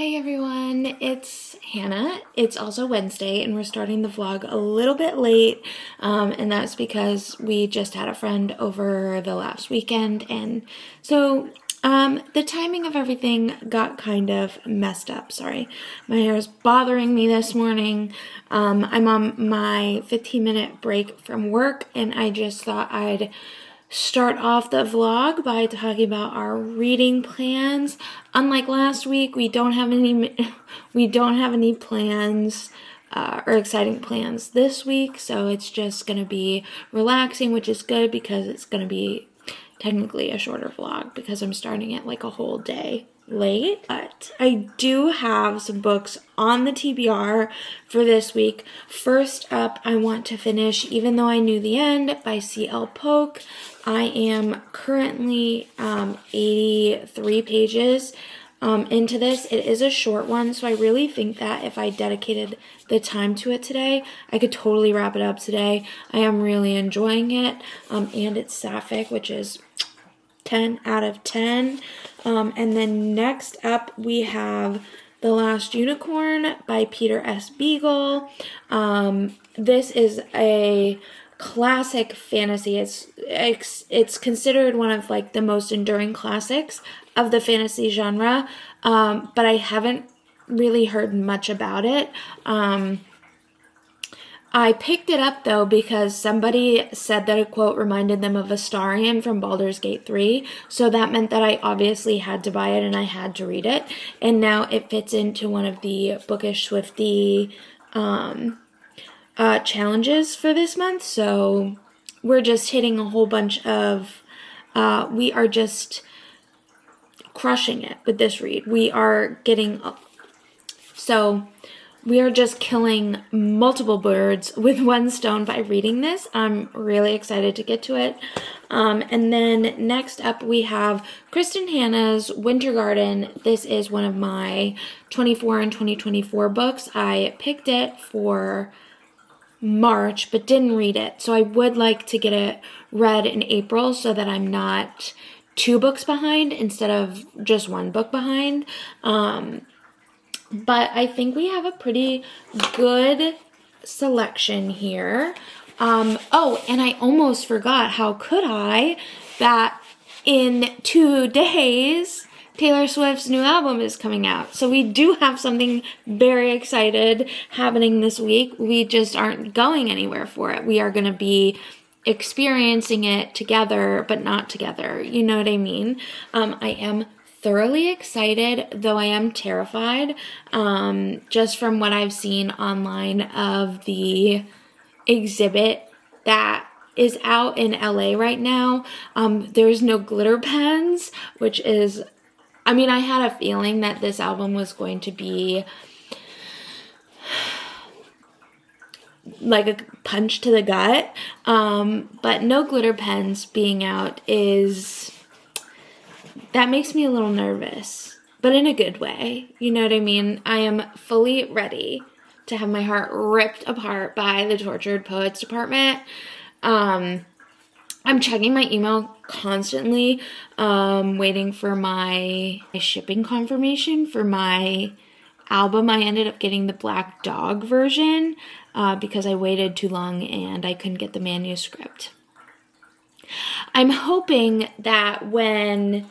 Hey everyone, it's Hannah. It's also Wednesday and we're starting the vlog a little bit late, and that's because we just had a friend over the last weekend, and so the timing of everything got kind of messed up. Sorry, my hair is bothering me this morning. I'm on my 15-minute break from work and I just thought I'd start off the vlog by talking about our reading plans. Unlike last week, we don't have any plans or exciting plans this week, so it's just gonna be relaxing, which is good because it's gonna be technically a shorter vlog because I'm starting it like a whole day late. But I do have some books on the TBR for this week. First up, I want to finish Even Though I Knew the End by C.L. Polk. I am currently 83 pages into this. It is a short one, so I really think that if I dedicated the time to it today, I could totally wrap it up today. I am really enjoying it, and it's sapphic, which is 10 out of 10. And then next up we have The Last Unicorn by Peter S. Beagle. This is a classic fantasy. It's considered one of like the most enduring classics of the fantasy genre, but I haven't really heard much about it. I picked it up though because somebody said that a quote reminded them of Astarion from Baldur's Gate 3, so that meant that I obviously had to buy it and I had to read it, and now it fits into one of the Bookish Swifty challenges for this month, so we're just hitting a whole bunch of, we are just crushing it with this read. We are just killing multiple birds with one stone by reading this. I'm really excited to get to it. And then next up we have Kristen Hanna's Winter Garden. This is one of my 24 and 2024 books. I picked it for March but didn't read it. So I would like to get it read in April so that I'm not 2 books behind instead of just 1 book behind. But I think we have a pretty good selection here. Oh, and I almost forgot, how could I, that in 2 days, Taylor Swift's new album is coming out. So we do have something very excited happening this week. We just aren't going anywhere for it. We are going to be experiencing it together, but not together. You know what I mean? I am thoroughly excited, though I am terrified, just from what I've seen online of the exhibit that is out in LA right now. There's no glitter pens, which is, I mean, I had a feeling that this album was going to be like a punch to the gut, but no glitter pens being out that makes me a little nervous, but in a good way. You know what I mean? I am fully ready to have my heart ripped apart by the Tortured Poets Department. I'm checking my email constantly, waiting for my shipping confirmation for my album. I ended up getting the Black Dog version because I waited too long and I couldn't get the manuscript. I'm hoping that when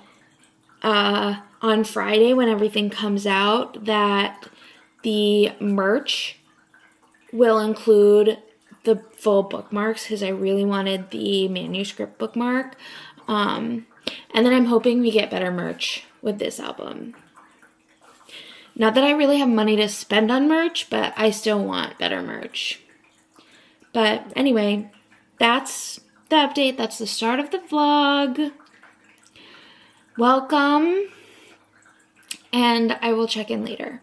on Friday, when everything comes out, that the merch will include the full bookmarks because I really wanted the manuscript bookmark. And then I'm hoping we get better merch with this album. Not that I really have money to spend on merch, but I still want better merch. But anyway, that's the update. That's the start of the vlog. Welcome, and I will check in later.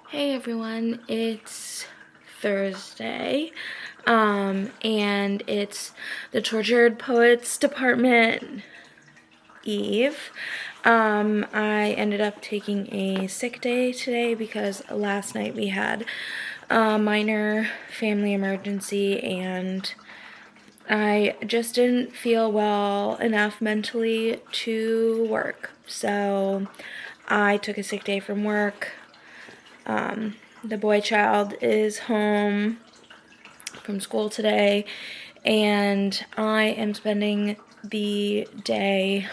Hey everyone, it's Thursday, and it's the Tortured Poets Department Eve. I ended up taking a sick day today because last night we had a minor family emergency and I just didn't feel well enough mentally to work. So I took a sick day from work. The boy child is home from school today, and I am spending the day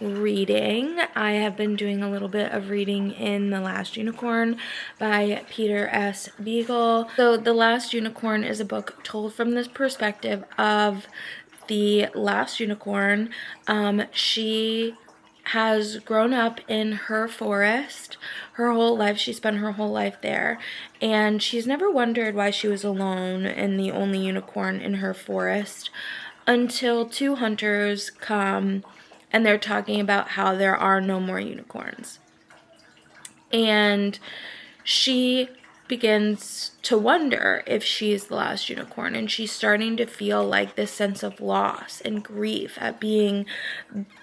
reading. I have been doing a little bit of reading in The Last Unicorn by Peter S. Beagle. So The Last Unicorn is a book told from this perspective of the last unicorn. She has grown up in her forest her whole life. She spent her whole life there, and she's never wondered why she was alone and the only unicorn in her forest until two hunters come and they're talking about how there are no more unicorns. And she begins to wonder if she's the last unicorn, and she's starting to feel like this sense of loss and grief at being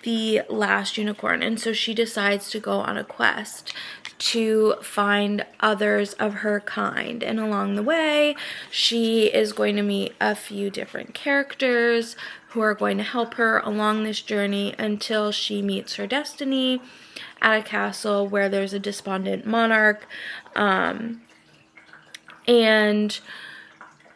the last unicorn. And so she decides to go on a quest to find others of her kind, and along the way she is going to meet a few different characters who are going to help her along this journey until she meets her destiny at a castle where there's a despondent monarch. And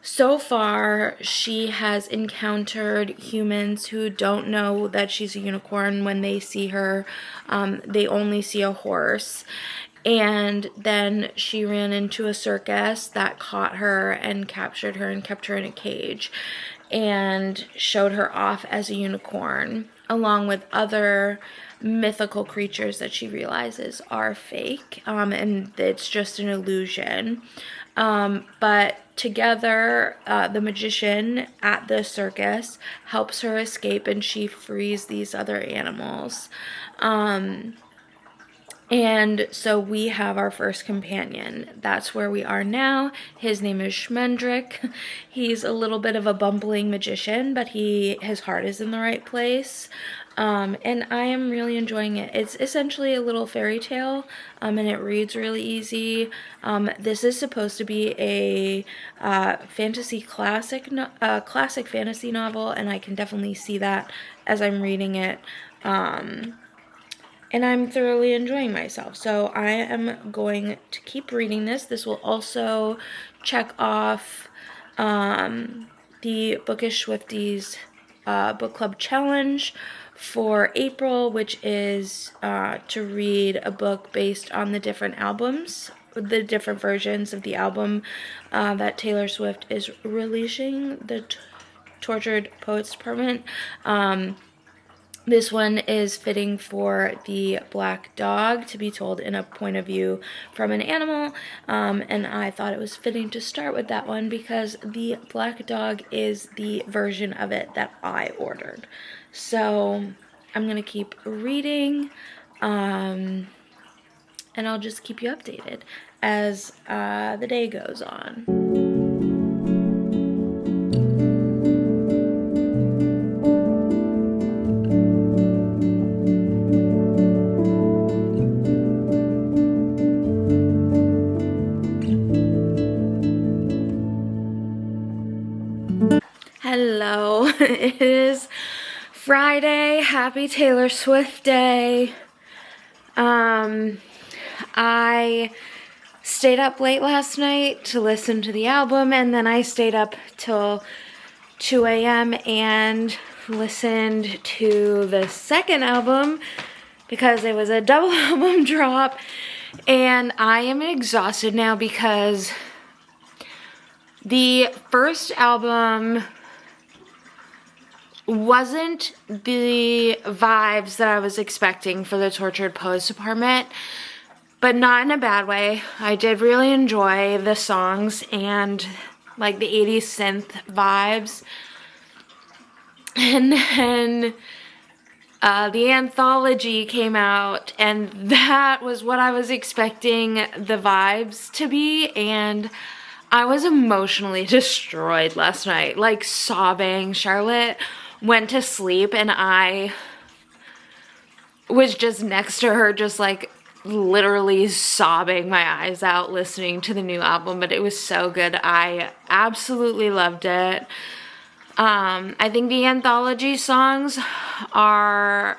so far, she has encountered humans who don't know that she's a unicorn. When they see her, they only see a horse. And then she ran into a circus that caught her and captured her and kept her in a cage and showed her off as a unicorn, along with other mythical creatures that she realizes are fake, and it's just an illusion. But together, the magician at the circus helps her escape, and she frees these other animals. And so we have our first companion. That's where we are now. His name is Schmendrick. He's a little bit of a bumbling magician, but his heart is in the right place. And I am really enjoying it. It's essentially a little fairy tale, and it reads really easy. This is supposed to be a classic fantasy novel, and I can definitely see that as I'm reading it. And I'm thoroughly enjoying myself. So I am going to keep reading this. This will also check off the Bookish Swifties book club challenge for April, which is to read a book based on the different albums, the different versions of the album that Taylor Swift is releasing, the Tortured Poets Department. This one is fitting for the black dog to be told in a point of view from an animal, and I thought it was fitting to start with that one because the black dog is the version of it that I ordered. So I'm going to keep reading, and I'll just keep you updated as the day goes on. Hello, it is Friday. Happy Taylor Swift Day. I stayed up late last night to listen to the album, and then I stayed up till 2 a.m. and listened to the second album because it was a double album drop, and I am exhausted now because the first album wasn't the vibes that I was expecting for the Tortured Poets Department, but not in a bad way. I did really enjoy the songs and like the 80s synth vibes. And then the anthology came out, and that was what I was expecting the vibes to be, and I was emotionally destroyed last night, like sobbing. Charlotte went to sleep, and I was just next to her, just like literally sobbing my eyes out listening to the new album, but it was so good. I absolutely loved it. I think the anthology songs are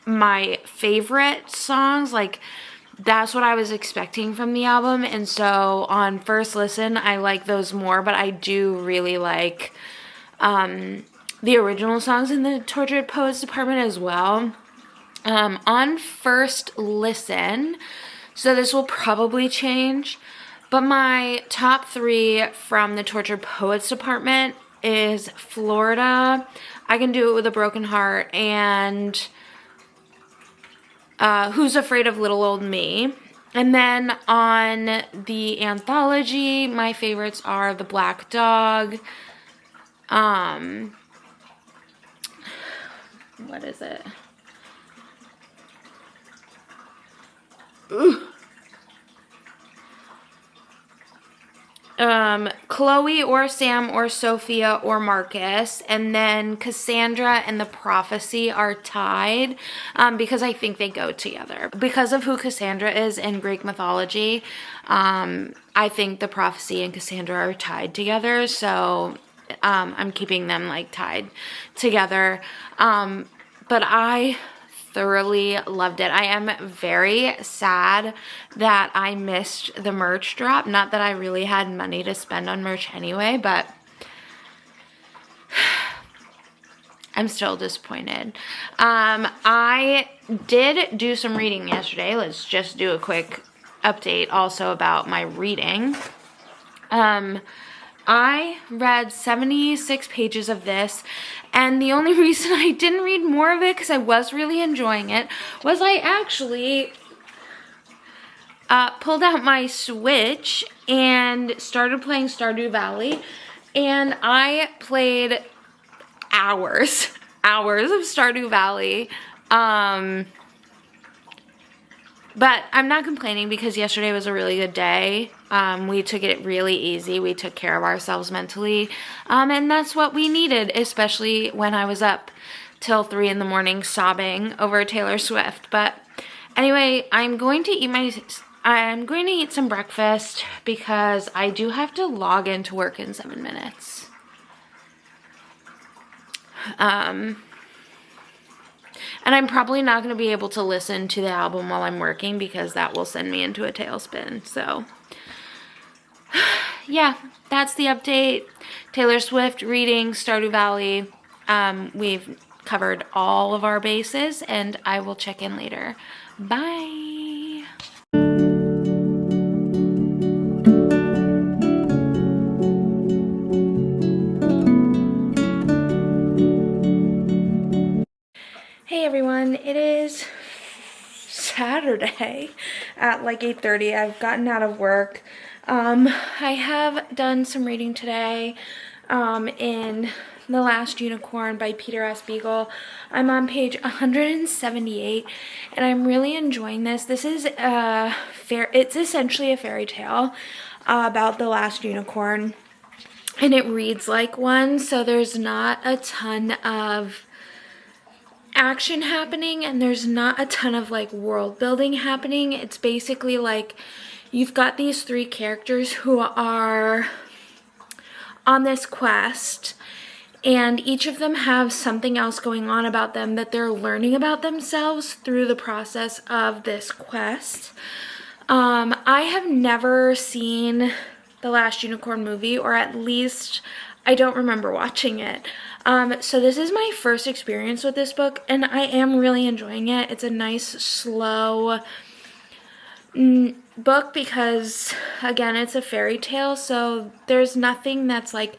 my favorite songs. Like, that's what I was expecting from the album, and so on first listen I like those more, but I do really like the original songs in the Tortured Poets department as well. On first listen, so this will probably change, but my top 3 from the Tortured Poets department is Florida, I Can Do It With a Broken Heart, and Who's Afraid of Little Old Me. And then on the anthology, my favorites are The Black Dog, what is it? Chloe or Sam or Sophia or Marcus, and then Cassandra and The Prophecy are tied, because I think they go together. Because of who Cassandra is in Greek mythology, I think The Prophecy and Cassandra are tied together, so I'm keeping them like tied together. But I thoroughly loved it. I am very sad that I missed the merch drop. Not that I really had money to spend on merch anyway, but I'm still disappointed. I did do some reading yesterday. Let's just do a quick update also about my reading. I read 76 pages of this, and the only reason I didn't read more of it, because I was really enjoying it, was I actually pulled out my Switch and started playing Stardew Valley, and I played hours of Stardew Valley. But I'm not complaining because yesterday was a really good day. We took it really easy. We took care of ourselves mentally. And that's what we needed, especially when I was up till 3 in the morning sobbing over Taylor Swift. But anyway, I'm going to eat some breakfast because I do have to log into work in 7 minutes. And I'm probably not going to be able to listen to the album while I'm working because that will send me into a tailspin. So, yeah, that's the update. Taylor Swift, reading, Stardew Valley. We've covered all of our bases, and I will check in later. Bye! Hey everyone, it is Saturday at like 8:30. I've gotten out of work. I have done some reading today in The Last Unicorn by Peter S. Beagle. I'm on page 178 and I'm really enjoying this. This is it's essentially a fairy tale about the last unicorn, and it reads like one, so there's not a ton of action happening and there's not a ton of like world building happening. It's basically like you've got these 3 characters who are on this quest, and each of them have something else going on about them that they're learning about themselves through the process of this quest. I have never seen The Last Unicorn movie, or at least I don't remember watching it. So this is my first experience with this book, and I am really enjoying it. It's a nice, slow book because, again, it's a fairy tale, so there's nothing that's like,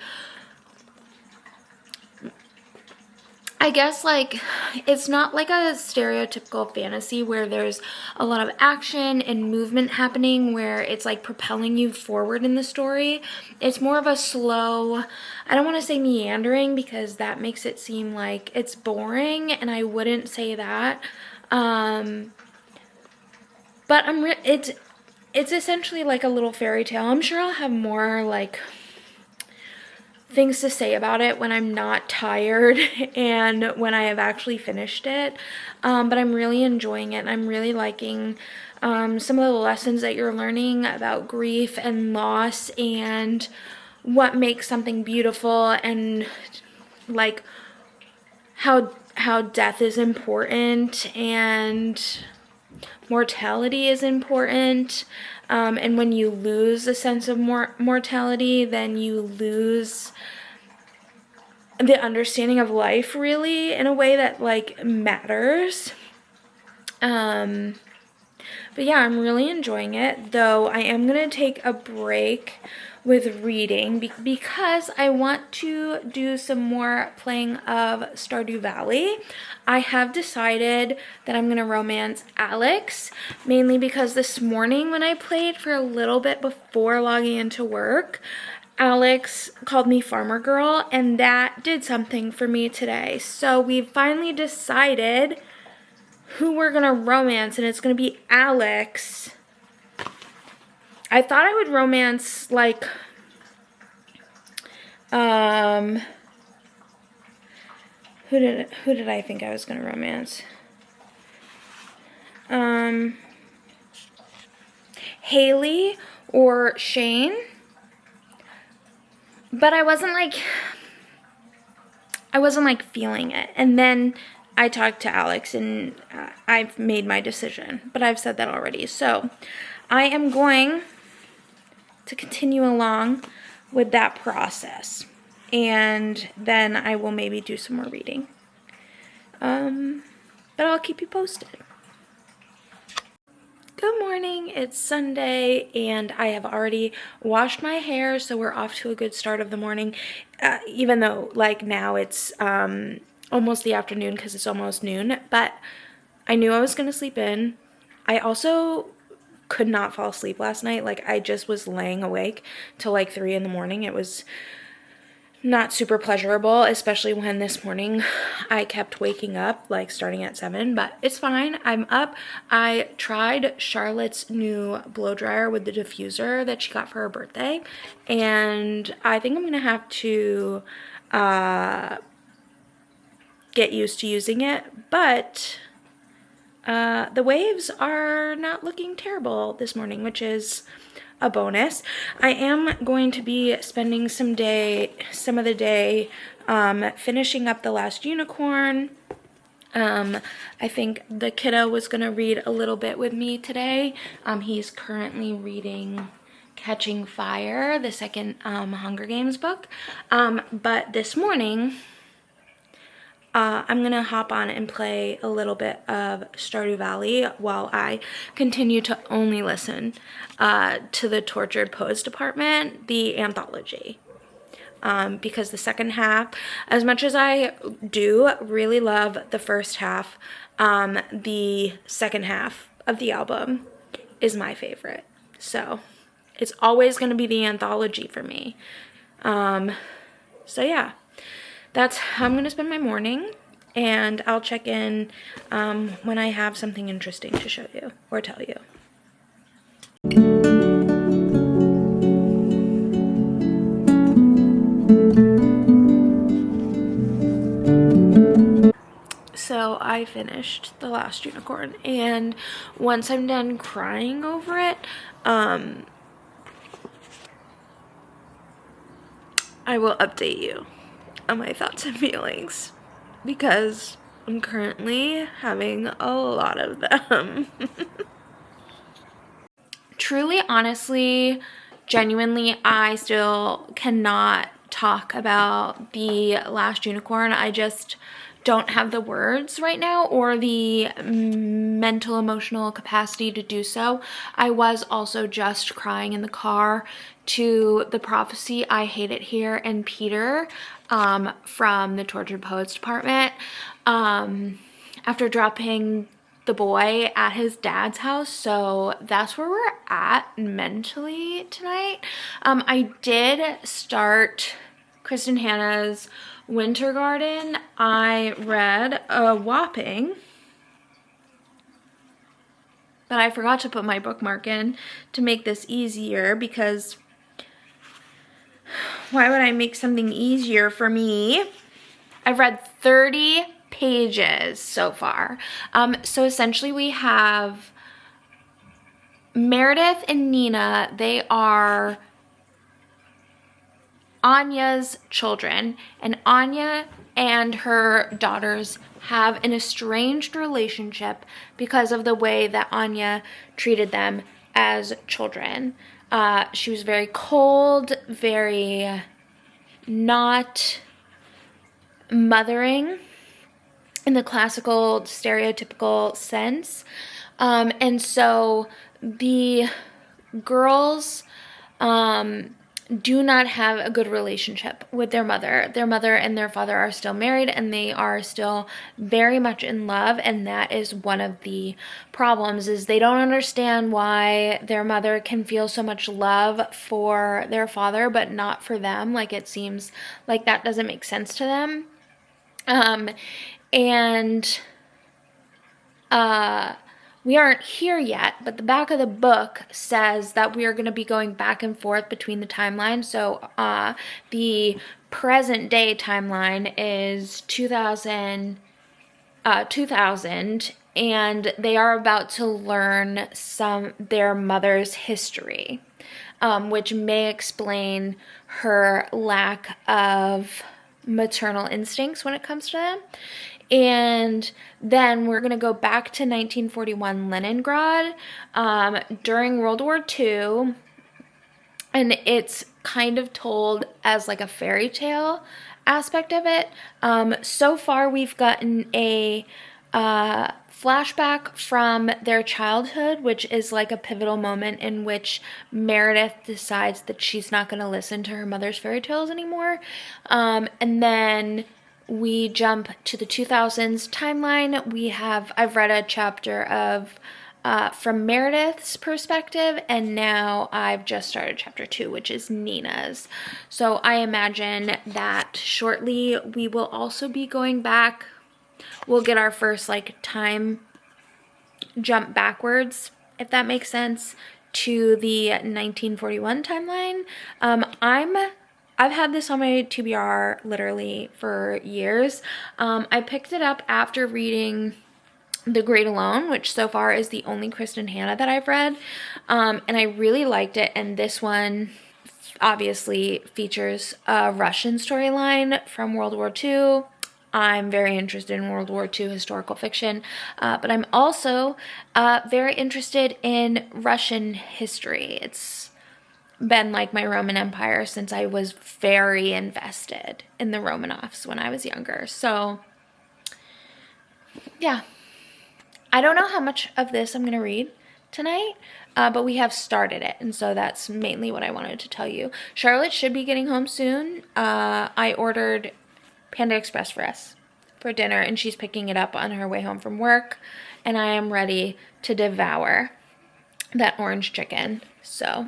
I guess, like, it's not like a stereotypical fantasy where there's a lot of action and movement happening where it's like propelling you forward in the story. It's more of a slow, I don't want to say meandering because that makes it seem like it's boring, and I wouldn't say that. But it's essentially like a little fairy tale. I'm sure I'll have more like things to say about it when I'm not tired and when I have actually finished it. But I'm really enjoying it, and I'm really liking some of the lessons that you're learning about grief and loss and what makes something beautiful, and like how death is important and mortality is important. And when you lose a sense of mortality, then you lose the understanding of life, really, in a way that like matters. But yeah, I'm really enjoying it, though I am going to take a break with reading because I want to do some more playing of Stardew Valley. I have decided that I'm going to romance Alex, mainly because this morning when I played for a little bit before logging into work, Alex called me Farmer Girl, and that did something for me today. So we've finally decided who we're gonna romance, and it's gonna be Alex. I thought I would romance like who did I think I was gonna romance? Haley or Shane. But I wasn't like feeling it. And then I talked to Alex, and I've made my decision, but I've said that already. So I am going to continue along with that process, and then I will maybe do some more reading. But I'll keep you posted. Good morning, it's Sunday, and I have already washed my hair, so we're off to a good start of the morning, even though, like, now it's almost the afternoon because it's almost noon, but I knew I was going to sleep in. I also could not fall asleep last night. Like, I just was laying awake till, like, 3 in the morning. It was not super pleasurable, especially when this morning I kept waking up, like starting at 7, but it's fine. I'm up. I tried Charlotte's new blow dryer with the diffuser that she got for her birthday, and I think I'm gonna have to get used to using it, but the waves are not looking terrible this morning, which is a bonus. I am going to be spending some of the day finishing up The Last Unicorn. I think the kiddo was going to read a little bit with me today. He's currently reading Catching Fire, the second Hunger Games book. But this morning, I'm going to hop on and play a little bit of Stardew Valley while I continue to only listen to the Tortured Poets Department, the anthology. Because the second half, as much as I do really love the first half, the second half of the album is my favorite. So it's always going to be the anthology for me. So yeah. That's how I'm going to spend my morning, and I'll check in when I have something interesting to show you or tell you. So I finished The Last Unicorn, and once I'm done crying over it, I will update you on my thoughts and feelings, because I'm currently having a lot of them. Truly, honestly, genuinely, I still cannot talk about The Last Unicorn. I just don't have the words right now or the mental emotional capacity to do so. I was also just crying in the car to The Prophecy, I Hate It Here, and Peter from the Tortured Poets Department after dropping the boy at his dad's house. So that's where we're at mentally tonight. I did start Kristen Hanna's Winter Garden. I read a whopping, but I forgot to put my bookmark in to make this easier because Why would I make something easier for me? I've read 30 pages so far. So essentially we have Meredith and Nina. They are Anya's children, and Anya and her daughters have an estranged relationship because of the way that Anya treated them as children. She was very cold, very not mothering in the classical stereotypical sense. And so the girls do not have a good relationship with their mother. Their mother and their father are still married, and they are still very much in love, and that is one of the problems, is they don't understand why their mother can feel so much love for their father but not for them. Like, it seems like that doesn't make sense to them. We aren't here yet, but the back of the book says that we are going to be going back and forth between the timelines. So the present day timeline is 2000, and they are about to learn their mother's history, which may explain her lack of maternal instincts when it comes to them. And then we're going to go back to 1941 Leningrad during World War II. And it's kind of told as like a fairy tale aspect of it. So far, we've gotten a flashback from their childhood, which is like a pivotal moment in which Meredith decides that she's not going to listen to her mother's fairy tales anymore. And then we jump to the 2000s timeline. I've read a chapter of from Meredith's perspective, and now I've just started chapter 2, which is Nina's. So I imagine that shortly we will also be going back. We'll get our first like time jump backwards, if that makes sense, to the 1941 timeline. I've had this on my TBR literally for years. I picked it up after reading The Great Alone, which so far is the only Kristen Hanna that I've read. And I really liked it. And this one obviously features a Russian storyline from World War II. I'm very interested in World War II historical fiction, but I'm also very interested in Russian history. It's been like my Roman Empire since I was very invested in the Romanovs when I was younger. So yeah, I don't know how much of this I'm going to read tonight, but we have started it, and so that's mainly what I wanted to tell you. Charlotte should be getting home soon. I ordered Panda Express for us for dinner, and she's picking it up on her way home from work, and I am ready to devour that orange chicken. So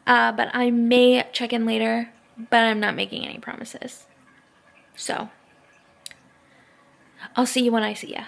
but I may check in later, but I'm not making any promises. So I'll see you when I see ya.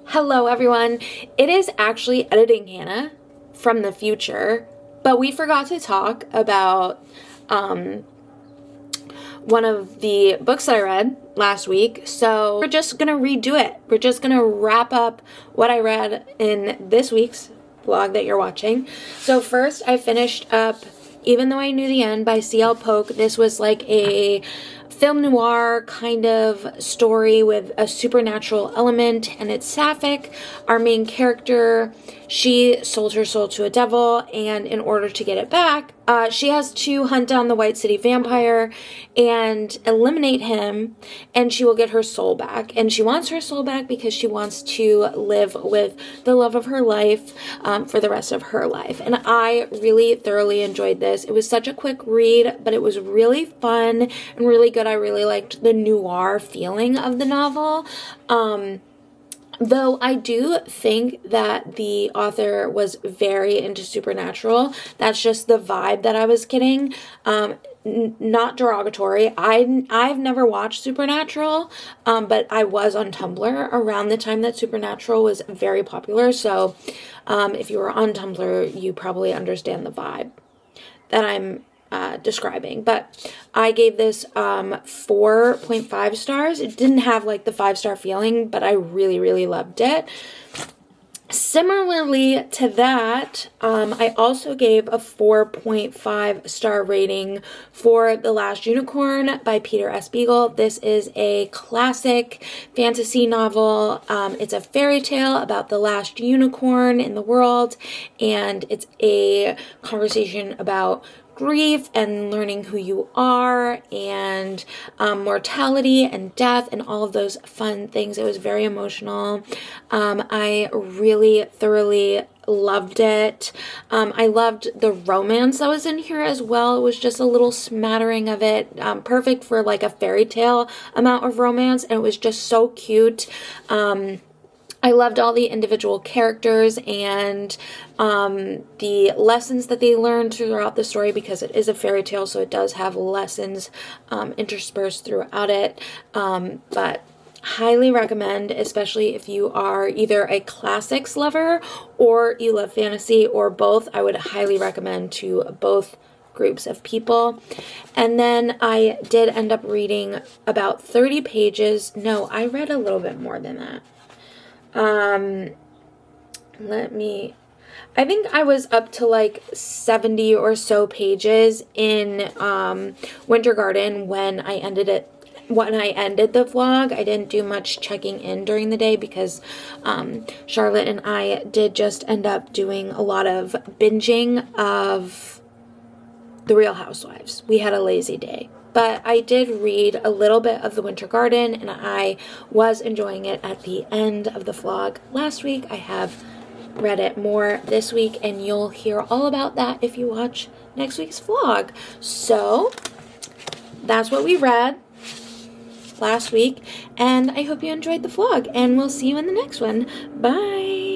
Hello everyone, it is actually Editing Hannah from the future, but we forgot to talk about one of the books that I read last week, so we're just gonna redo it. We're just gonna wrap up what I read in this week's vlog that you're watching. So first I finished up Even Though I Knew the End by C.L. Polk. This was like a film noir kind of story with a supernatural element, and it's sapphic. Our main character, she sold her soul to a devil, and in order to get it back, she has to hunt down the White City vampire and eliminate him, and she will get her soul back. And she wants her soul back because she wants to live with the love of her life for the rest of her life. And I really thoroughly enjoyed this. It was such a quick read, but it was really fun and really good. I really liked the noir feeling of the novel. Though I do think that the author was very into supernatural. That's just the vibe that I was getting. Not derogatory. I've never watched Supernatural, but I was on Tumblr around the time that Supernatural was very popular. So if you were on Tumblr, you probably understand the vibe that I'm describing. But I gave this 4.5 stars. It didn't have like the 5-star feeling, but I really, really loved it. Similarly to that, I also gave a 4.5-star rating for The Last Unicorn by Peter S. Beagle. This is a classic fantasy novel. It's a fairy tale about the last unicorn in the world, and it's a conversation about grief and learning who you are, and mortality and death and all of those fun things. It was very emotional. I really thoroughly loved it. I loved the romance that was in here as well. It was just a little smattering of it, perfect for like a fairy tale amount of romance, and it was just so cute. I loved all the individual characters and the lessons that they learned throughout the story, because it is a fairy tale, so it does have lessons interspersed throughout it. But highly recommend, especially if you are either a classics lover or you love fantasy, or both. I would highly recommend to both groups of people. And then I did end up reading about 30 pages. No, I read a little bit more than that. I think I was up to like 70 or so pages in Winter Garden when I ended the vlog. I didn't do much checking in during the day because Charlotte and I did just end up doing a lot of binging of The Real Housewives. We had a lazy day. But I did read a little bit of The Winter Garden, and I was enjoying it at the end of the vlog last week. I have read it more this week, and you'll hear all about that if you watch next week's vlog. So that's what we read last week, and I hope you enjoyed the vlog, and we'll see you in the next one. Bye!